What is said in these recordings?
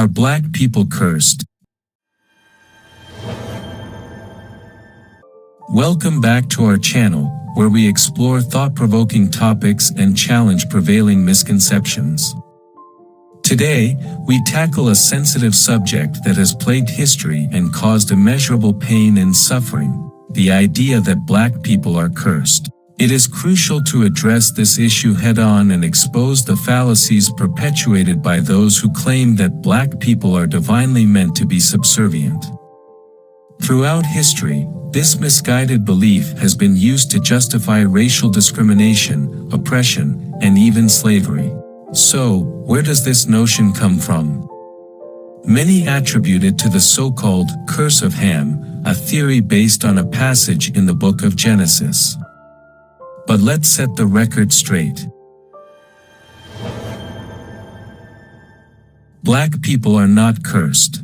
Are Black people cursed? Welcome back to our channel, where we explore thought-provoking topics and challenge prevailing misconceptions. Today, we tackle a sensitive subject that has plagued history and caused immeasurable pain and suffering: the idea that Black people are cursed. It is crucial to address this issue head-on and expose the fallacies perpetuated by those who claim that Black people are divinely meant to be subservient. Throughout history, this misguided belief has been used to justify racial discrimination, oppression, and even slavery. So, where does this notion come from? Many attribute it to the so-called curse of Ham, a theory based on a passage in the book of Genesis. But let's set the record straight. Black people are not cursed.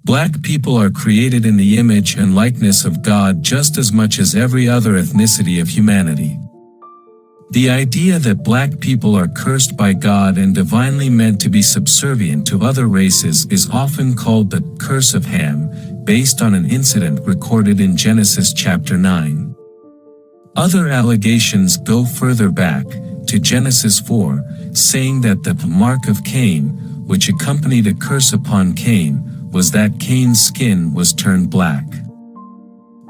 Black people are created in the image and likeness of God just as much as every other ethnicity of humanity. The idea that Black people are cursed by God and divinely meant to be subservient to other races is often called the curse of Ham, based on an incident recorded in Genesis chapter 9. Other allegations go further back, to Genesis 4, saying that the Mark of Cain, which accompanied a curse upon Cain, was that Cain's skin was turned black.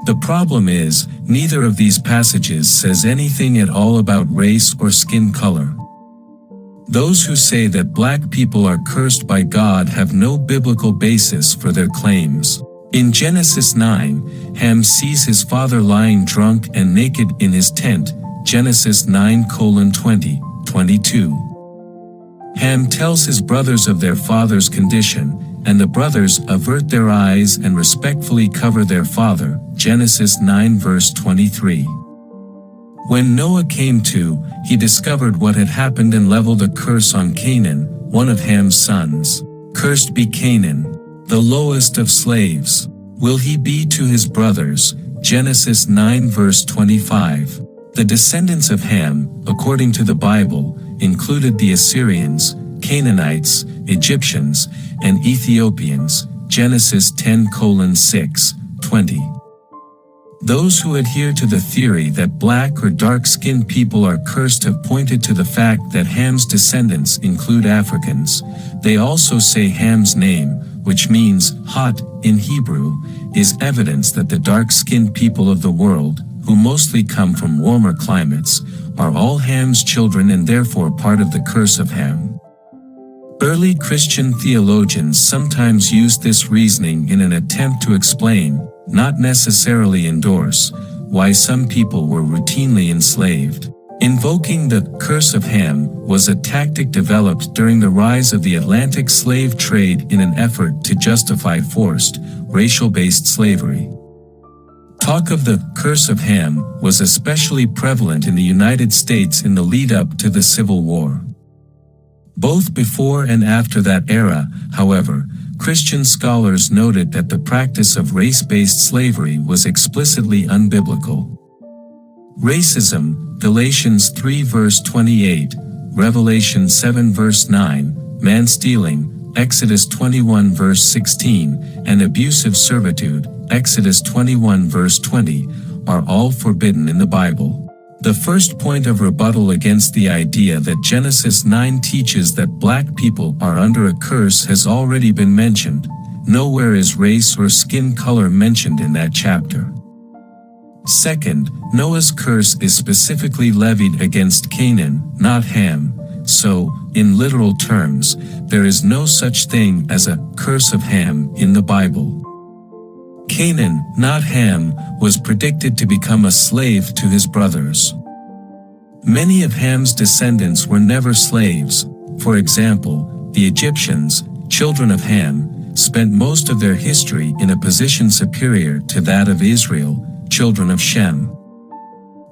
The problem is, neither of these passages says anything at all about race or skin color. Those who say that Black people are cursed by God have no biblical basis for their claims. In Genesis 9, Ham sees his father lying drunk and naked in his tent, Genesis 9:20-22. Ham tells his brothers of their father's condition, and the brothers avert their eyes and respectfully cover their father, Genesis 9:23. When Noah came to, he discovered what had happened and leveled a curse on Canaan, one of Ham's sons. Cursed be Canaan, the lowest of slaves. Will he be to his brothers, Genesis 9:25. The descendants of Ham, according to the Bible, included the Assyrians, Canaanites, Egyptians, and Ethiopians, Genesis 10:6-20. Those who adhere to the theory that Black or dark-skinned people are cursed have pointed to the fact that Ham's descendants include Africans. They also say Ham's name, which means hot in Hebrew, is evidence that the dark-skinned people of the world, who mostly come from warmer climates, are all Ham's children and therefore part of the curse of Ham. Early Christian theologians sometimes used this reasoning in an attempt to explain, not necessarily endorse, why some people were routinely enslaved. Invoking the curse of Ham was a tactic developed during the rise of the Atlantic slave trade in an effort to justify forced, racial-based slavery. Talk of the curse of Ham was especially prevalent in the United States in the lead-up to the Civil War. Both before and after that era, however, Christian scholars noted that the practice of race-based slavery was explicitly unbiblical. Racism, Galatians 3:28, Revelation 7:9, man-stealing, Exodus 21:16, and abusive servitude, Exodus 21:20, are all forbidden in the Bible. The first point of rebuttal against the idea that Genesis 9 teaches that Black people are under a curse has already been mentioned. Nowhere is race or skin color mentioned in that chapter. Second, Noah's curse is specifically levied against Canaan, not Ham. So, in literal terms, there is no such thing as a curse of Ham in the Bible. Canaan, not Ham, was predicted to become a slave to his brothers. Many of Ham's descendants were never slaves. For example, the Egyptians, children of Ham, spent most of their history in a position superior to that of Israel, children of Shem.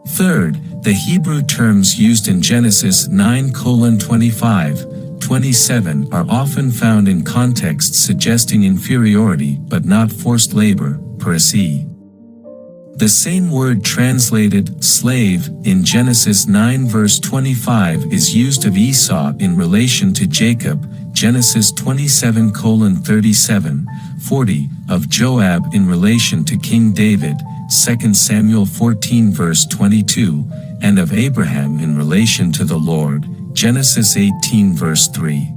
Third, the Hebrew terms used in Genesis 9:25-27 are often found in contexts suggesting inferiority but not forced labor, parasi. The same word translated slave in Genesis 9 verse 25 is used of Esau in relation to Jacob, Genesis 27:37, 40, of Joab in relation to King David, 2 Samuel 14 verse 22, and of Abraham in relation to the Lord, Genesis 18 verse 3.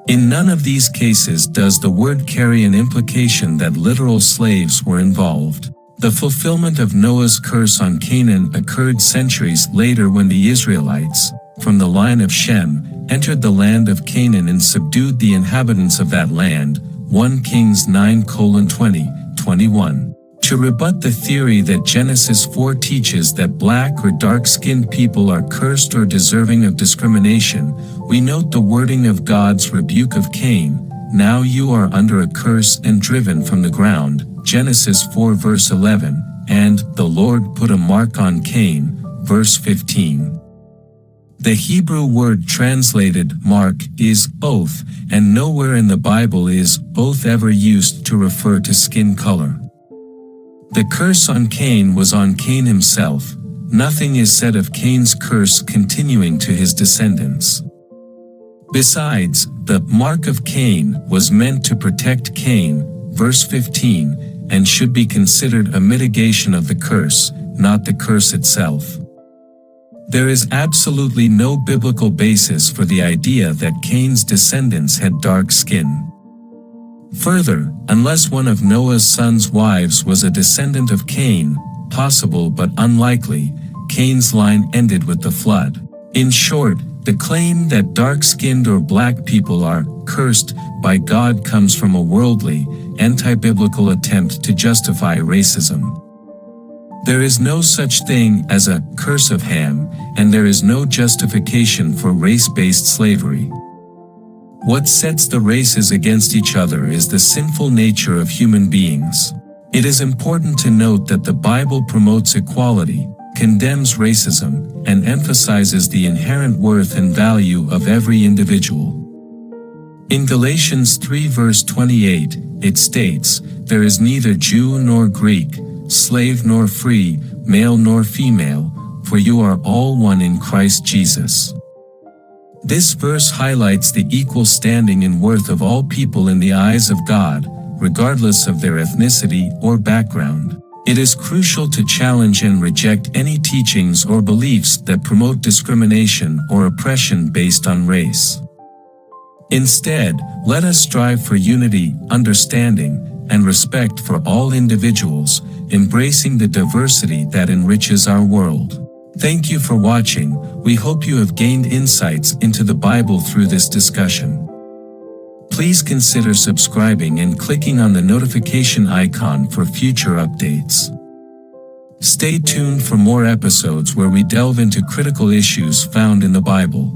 In none of these cases does the word carry an implication that literal slaves were involved. The fulfillment of Noah's curse on Canaan occurred centuries later when the Israelites, from the line of Shem, entered the land of Canaan and subdued the inhabitants of that land, 1 Kings 9:20, 21. To rebut the theory that Genesis 4 teaches that black or dark-skinned people are cursed or deserving of discrimination, we note the wording of God's rebuke of Cain, "Now you are under a curse and driven from the ground," Genesis 4 verse 11, and "The Lord put a mark on Cain," verse 15. The Hebrew word translated mark is oath, and nowhere in the Bible is oath ever used to refer to skin color. The curse on Cain was on Cain himself. Nothing is said of Cain's curse continuing to his descendants. Besides, the Mark of Cain was meant to protect Cain, verse 15, and should be considered a mitigation of the curse, not the curse itself. There is absolutely no biblical basis for the idea that Cain's descendants had dark skin. Further, unless one of Noah's sons' wives was a descendant of Cain, possible but unlikely, Cain's line ended with the flood. In short, the claim that dark-skinned or black people are cursed by God comes from a worldly, anti-biblical attempt to justify racism. There is no such thing as a curse of Ham, and there is no justification for race-based slavery. What sets the races against each other is the sinful nature of human beings. It is important to note that the Bible promotes equality, condemns racism, and emphasizes the inherent worth and value of every individual. In Galatians 3 verse 28, it states, "There is neither Jew nor Greek, slave nor free, male nor female, for you are all one in Christ Jesus." This verse highlights the equal standing and worth of all people in the eyes of God, regardless of their ethnicity or background. It is crucial to challenge and reject any teachings or beliefs that promote discrimination or oppression based on race. Instead, let us strive for unity, understanding, and respect for all individuals, embracing the diversity that enriches our world. Thank you for watching. We hope you have gained insights into the Bible through this discussion. Please consider subscribing and clicking on the notification icon for future updates. Stay tuned for more episodes where we delve into critical issues found in the Bible.